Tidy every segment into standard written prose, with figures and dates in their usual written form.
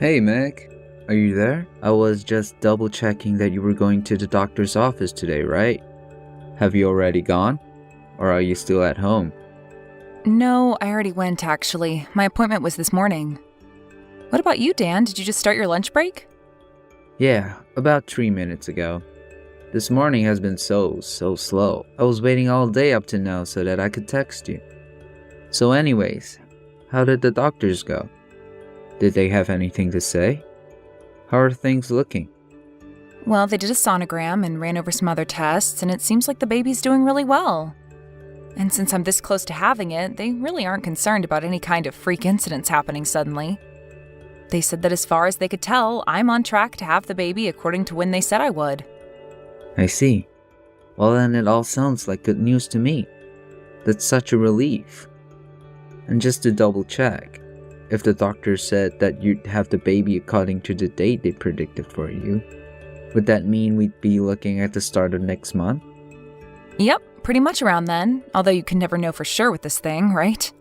Hey Meg, are you there? I was just double checking that you were going to the doctor's office today, right? Have you already gone? Or are you still at home? No, I already went, actually. My appointment was this morning. What about you, Dan? Did you just start your lunch break? Yeah, about 3 minutes ago. This morning has been so slow. I was waiting all day up to now so that I could text you. So anyways, how did the doctors go? Did they have anything to say? How are things looking? Well, they did a sonogram and ran over some other tests, and it seems like the baby's doing really well. And since I'm this close to having it, they really aren't concerned about any kind of freak incidents happening suddenly. They said that as far as they could tell, I'm on track to have the baby according to when they said I would. I see. Well then it all sounds like good news to me. That's such a relief. And just to double check, if the doctor said that you'd have the baby according to the date they predicted for you, would that mean we'd be looking at the start of next month? Yep, pretty much around then, although you can never know for sure with this thing, right?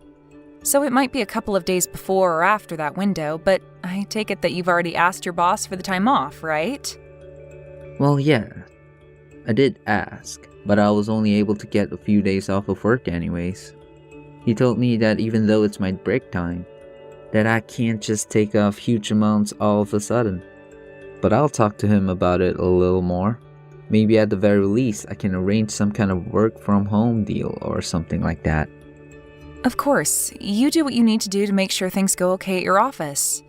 So it might be a couple of days before or after that window, but I take it that you've already asked your boss for the time off, right? Well, yeah. I did ask, but I was only able to get a few days off of work anyways. He told me that even though it's my break time, that I can't just take off huge amounts all of a sudden. But I'll talk to him about it a little more. Maybe at the very least I can arrange some kind of work from home deal or something like that. Of course, you do what you need to do to make sure things go okay at your office.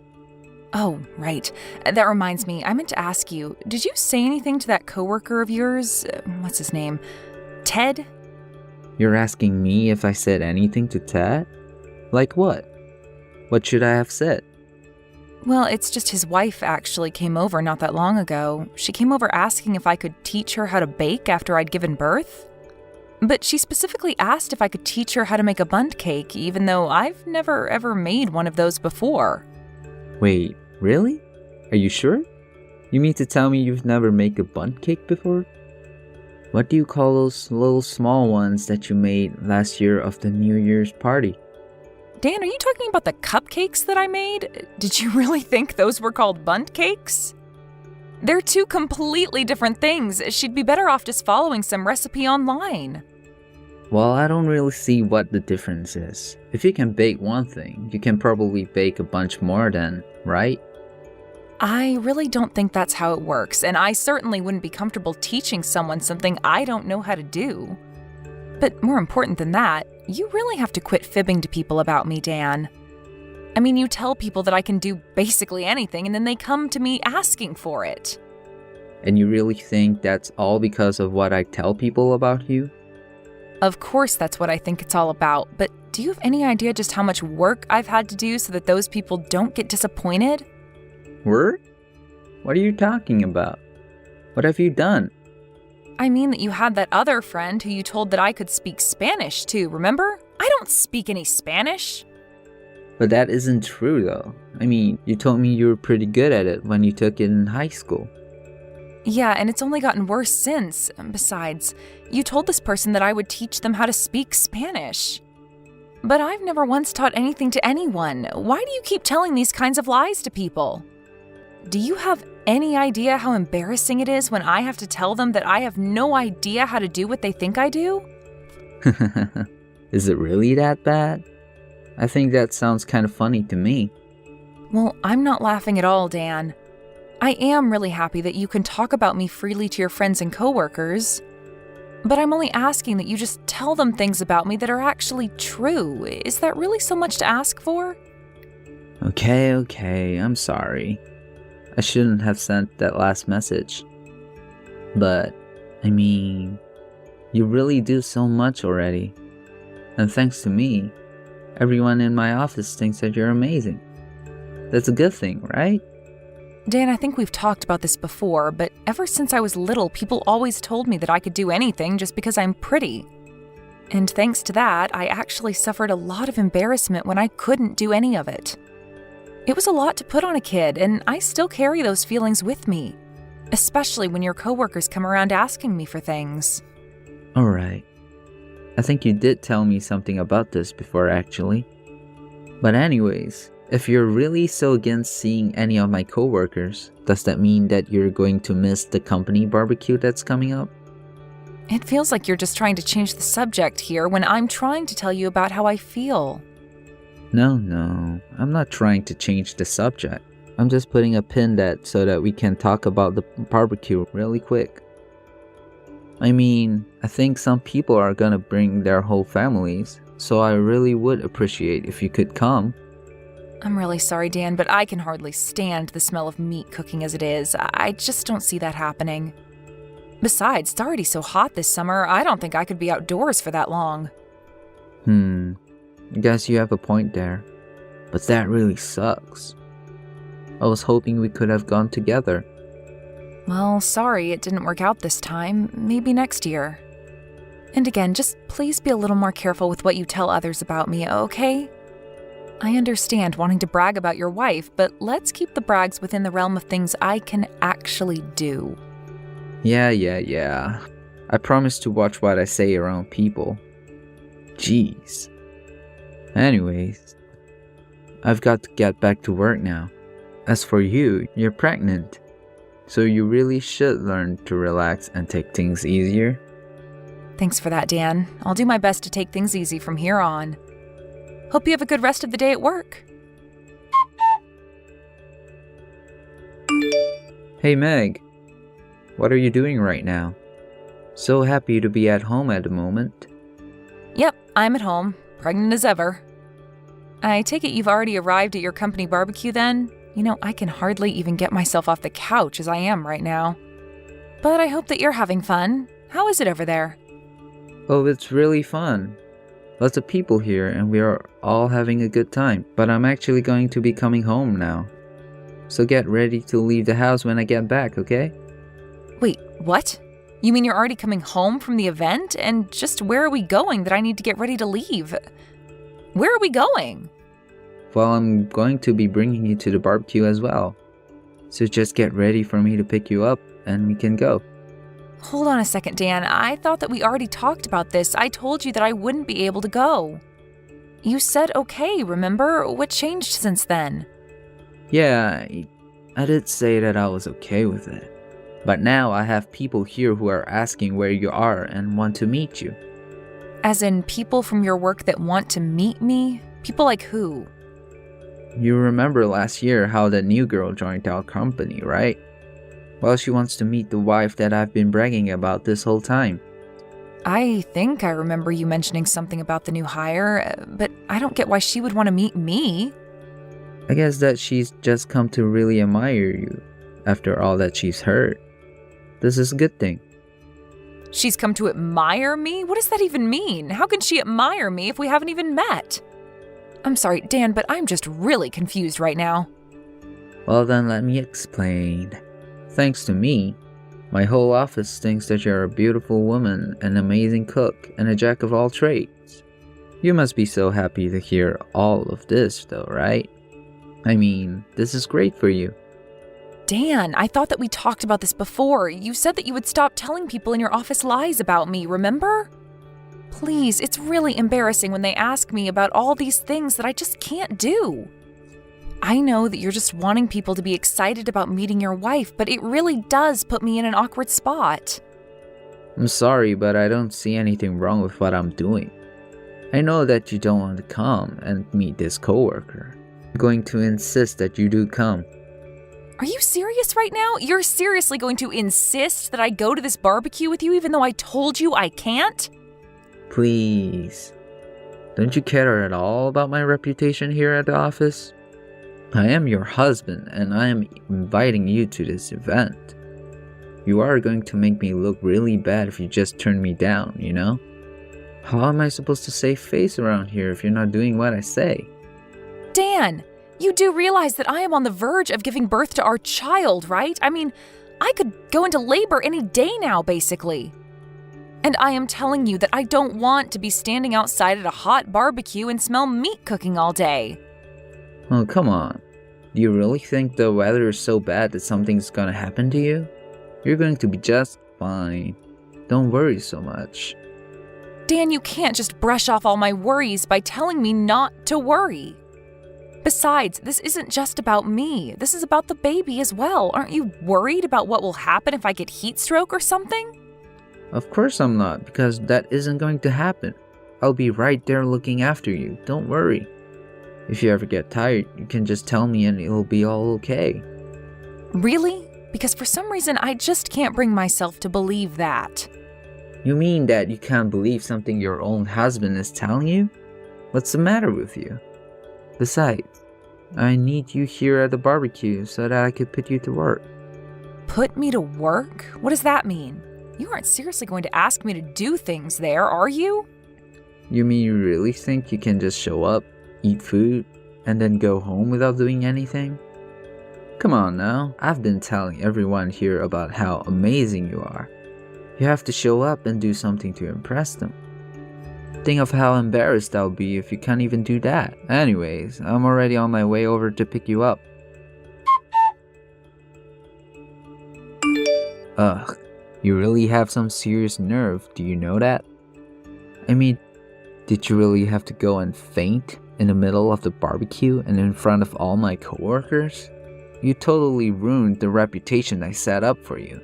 Oh, right. That reminds me, I meant to ask you, did you say anything to that coworker of yours? What's his name? Ted? You're asking me if I said anything to Ted? Like what? What should I have said? Well, it's just his wife actually came over not that long ago. She came over asking if I could teach her how to bake after I'd given birth. But she specifically asked if I could teach her how to make a bundt cake, even though I've never ever made one of those before. Wait, really? Are you sure? You mean to tell me you've never made a bundt cake before? What do you call those little small ones that you made last year of the New Year's party? Dan, are you talking about the cupcakes that I made? Did you really think those were called bundt cakes? They're two completely different things. She'd be better off just following some recipe online. Well, I don't really see what the difference is. If you can bake one thing, you can probably bake a bunch more then, right? I really don't think that's how it works, and I certainly wouldn't be comfortable teaching someone something I don't know how to do. But more important than that, you really have to quit fibbing to people about me, Dan. I mean, you tell people that I can do basically anything, and then they come to me asking for it. And you really think that's all because of what I tell people about you? Of course that's what I think it's all about, but do you have any idea just how much work I've had to do so that those people don't get disappointed? Work? What are you talking about? What have you done? I mean that you had that other friend who you told that I could speak Spanish to, remember? I don't speak any Spanish. But that isn't true though. I mean, you told me you were pretty good at it when you took it in high school. Yeah, and it's only gotten worse since. Besides, you told this person that I would teach them how to speak Spanish. But I've never once taught anything to anyone. Why do you keep telling these kinds of lies to people? Do you have any idea how embarrassing it is when I have to tell them that I have no idea how to do what they think I do? Is it really that bad? I think that sounds kind of funny to me. Well, I'm not laughing at all, Dan. I am really happy that you can talk about me freely to your friends and coworkers. But I'm only asking that you just tell them things about me that are actually true. Is that really so much to ask for? Okay, I'm sorry. I shouldn't have sent that last message. But, I mean, you really do so much already. And thanks to me, everyone in my office thinks that you're amazing. That's a good thing, right? Dan, I think we've talked about this before, but ever since I was little, people always told me that I could do anything just because I'm pretty. And thanks to that, I actually suffered a lot of embarrassment when I couldn't do any of it. It was a lot to put on a kid, and I still carry those feelings with me, especially when your coworkers come around asking me for things. Alright. I think you did tell me something about this before actually. But anyways, If you're really so against seeing any of my coworkers, does that mean that you're going to miss the company barbecue that's coming up? It feels like you're just trying to change the subject here when I'm trying to tell you about how I feel. No, I'm not trying to change the subject. I'm just putting a pin so that we can talk about the barbecue really quick. I mean, I think some people are gonna bring their whole families, so I really would appreciate if you could come. I'm really sorry, Dan, but I can hardly stand the smell of meat cooking as it is. I just don't see that happening. Besides, it's already so hot this summer, I don't think I could be outdoors for that long. I guess you have a point there. But that really sucks. I was hoping we could have gone together. Well, sorry it didn't work out this time. Maybe next year. And again, just please be a little more careful with what you tell others about me, okay? I understand wanting to brag about your wife, but let's keep the brags within the realm of things I can actually do. Yeah. I promise to watch what I say around people. Jeez. Anyways, I've got to get back to work now. As for you, you're pregnant. So you really should learn to relax and take things easier. Thanks for that, Dan. I'll do my best to take things easy from here on. Hope you have a good rest of the day at work. Hey Meg, what are you doing right now? So happy to be at home at the moment. Yep, I'm at home, pregnant as ever. I take it you've already arrived at your company barbecue then? You know, I can hardly even get myself off the couch as I am right now. But I hope that you're having fun. How is it over there? Oh, it's really fun. Lots of people here and we are all having a good time. But I'm actually going to be coming home now. So get ready to leave the house when I get back, okay? Wait, what? You mean you're already coming home from the event? And just where are we going that I need to get ready to leave? Where are we going? Well, I'm going to be bringing you to the barbecue as well. So just get ready for me to pick you up and we can go. Hold on a second, Dan. I thought that we already talked about this. I told you that I wouldn't be able to go. You said okay, remember? What changed since then? Yeah, I did say that I was okay with it. But now I have people here who are asking where you are and want to meet you. As in people from your work that want to meet me? People like who? You remember last year how that new girl joined our company, right? Well, she wants to meet the wife that I've been bragging about this whole time. I think I remember you mentioning something about the new hire, but I don't get why she would want to meet me. I guess that she's just come to really admire you after all that she's heard. This is a good thing. She's come to admire me? What does that even mean? How can she admire me if we haven't even met? I'm sorry, Dan, but I'm just really confused right now. Well, then let me explain. Thanks to me, my whole office thinks that you're a beautiful woman, an amazing cook, and a jack of all trades. You must be so happy to hear all of this, though, right? I mean, this is great for you. Dan, I thought that we talked about this before. You said that you would stop telling people in your office lies about me, remember? Please, it's really embarrassing when they ask me about all these things that I just can't do. I know that you're just wanting people to be excited about meeting your wife, but it really does put me in an awkward spot. I'm sorry, but I don't see anything wrong with what I'm doing. I know that you don't want to come and meet this coworker. I'm going to insist that you do come. Are you serious right now? You're seriously going to insist that I go to this barbecue with you even though I told you I can't? Please. Don't you care at all about my reputation here at the office? I am your husband and I am inviting you to this event. You are going to make me look really bad if you just turn me down, you know? How am I supposed to save face around here if you're not doing what I say? Dan, you do realize that I am on the verge of giving birth to our child, right? I mean, I could go into labor any day now, basically. And I am telling you that I don't want to be standing outside at a hot barbecue and smell meat cooking all day. Oh, come on. Do you really think the weather is so bad that something's gonna happen to you? You're going to be just fine. Don't worry so much. Dan, you can't just brush off all my worries by telling me not to worry. Besides, this isn't just about me. This is about the baby as well. Aren't you worried about what will happen if I get heat stroke or something? Of course I'm not, because that isn't going to happen. I'll be right there looking after you, don't worry. If you ever get tired, you can just tell me and it'll be all okay. Really? Because for some reason I just can't bring myself to believe that. You mean that you can't believe something your own husband is telling you? What's the matter with you? Besides, I need you here at the barbecue so that I could put you to work. Put me to work? What does that mean? You aren't seriously going to ask me to do things there, are you? You mean you really think you can just show up, eat food, and then go home without doing anything? Come on now, I've been telling everyone here about how amazing you are. You have to show up and do something to impress them. Think of how embarrassed I'll be if you can't even do that. Anyways, I'm already on my way over to pick you up. Ugh, you really have some serious nerve, do you know that? I mean, did you really have to go and faint in the middle of the barbecue and in front of all my coworkers? You totally ruined the reputation I set up for you.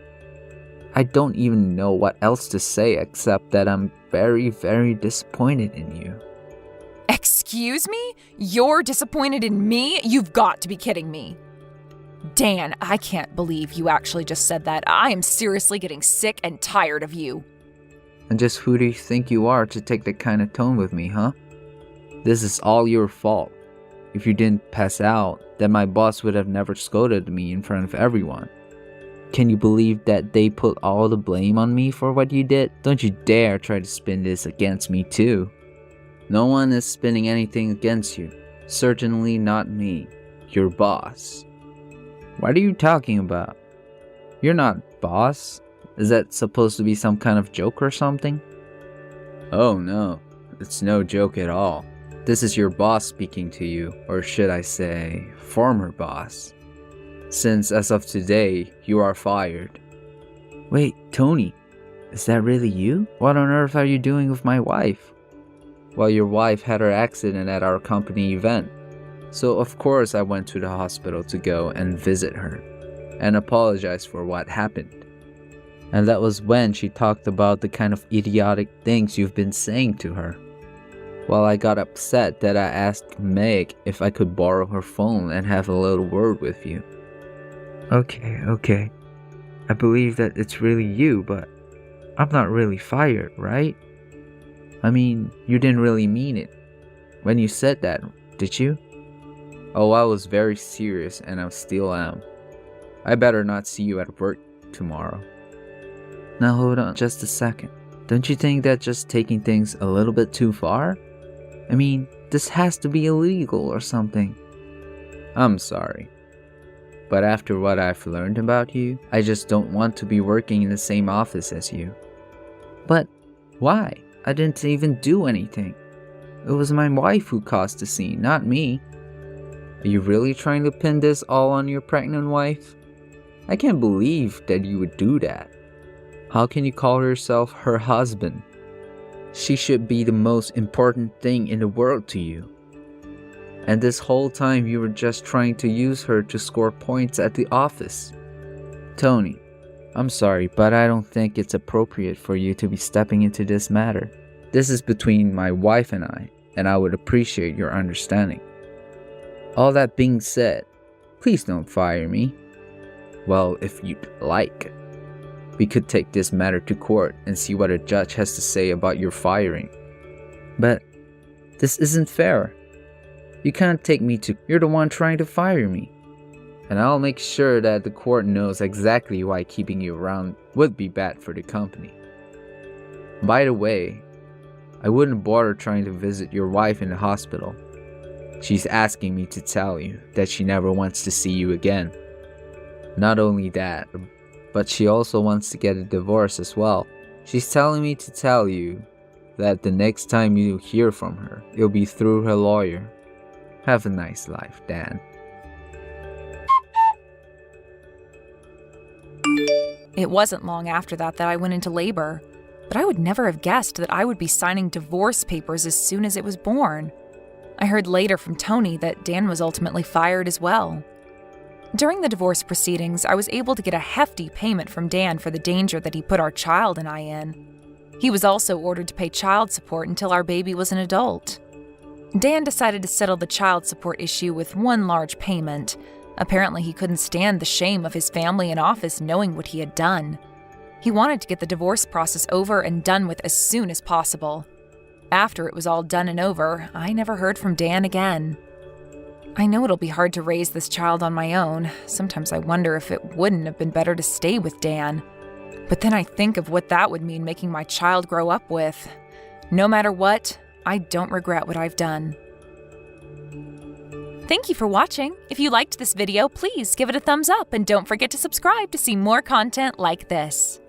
I don't even know what else to say except that I'm very, very disappointed in you. Excuse me? You're disappointed in me? You've got to be kidding me. Dan, I can't believe you actually just said that. I am seriously getting sick and tired of you. And just who do you think you are to take that kind of tone with me, huh? This is all your fault. If you didn't pass out, then my boss would have never scolded me in front of everyone. Can you believe that they put all the blame on me for what you did? Don't you dare try to spin this against me too. No one is spinning anything against you. Certainly not me, your boss. What are you talking about? You're not boss. Is that supposed to be some kind of joke or something? Oh no, it's no joke at all. This is your boss speaking to you, or should I say, former boss. Since as of today, you are fired. Wait, Tony, is that really you? What on earth are you doing with my wife? Well, your wife had her accident at our company event. So of course I went to the hospital to go and visit her and apologize for what happened. And that was when she talked about the kind of idiotic things you've been saying to her. Well, I got upset that I asked Meg if I could borrow her phone and have a little word with you. Okay. I believe that it's really you, but I'm not really fired, right? I mean, you didn't really mean it when you said that, did you? Oh, I was very serious and I still am. I better not see you at work tomorrow. Now hold on just a second. Don't you think that's just taking things a little bit too far? I mean, this has to be illegal or something. I'm sorry. But after what I've learned about you, I just don't want to be working in the same office as you. But why? I didn't even do anything. It was my wife who caused the scene, not me. Are you really trying to pin this all on your pregnant wife? I can't believe that you would do that. How can you call yourself her husband? She should be the most important thing in the world to you. And this whole time you were just trying to use her to score points at the office. Tony, I'm sorry, but I don't think it's appropriate for you to be stepping into this matter. This is between my wife and I would appreciate your understanding. All that being said, please don't fire me. Well, if you'd like, we could take this matter to court and see what a judge has to say about your firing. But this isn't fair. You can't take me to... You're the one trying to fire me. And I'll make sure that the court knows exactly why keeping you around would be bad for the company. By the way, I wouldn't bother trying to visit your wife in the hospital. She's asking me to tell you that she never wants to see you again. Not only that, but she also wants to get a divorce as well. She's telling me to tell you that the next time you hear from her, it'll be through her lawyer. Have a nice life, Dan. It wasn't long after that I went into labor, but I would never have guessed that I would be signing divorce papers as soon as it was born. I heard later from Tony that Dan was ultimately fired as well. During the divorce proceedings, I was able to get a hefty payment from Dan for the danger that he put our child and I in. He was also ordered to pay child support until our baby was an adult. Dan decided to settle the child support issue with one large payment. Apparently, he couldn't stand the shame of his family and office knowing what he had done. He wanted to get the divorce process over and done with as soon as possible. After it was all done and over, I never heard from Dan again. I know it'll be hard to raise this child on my own. Sometimes I wonder if it wouldn't have been better to stay with Dan. But then I think of what that would mean making my child grow up with. No matter what, I don't regret what I've done. Thank you for watching. If you liked this video, please give it a thumbs up and don't forget to subscribe to see more content like this.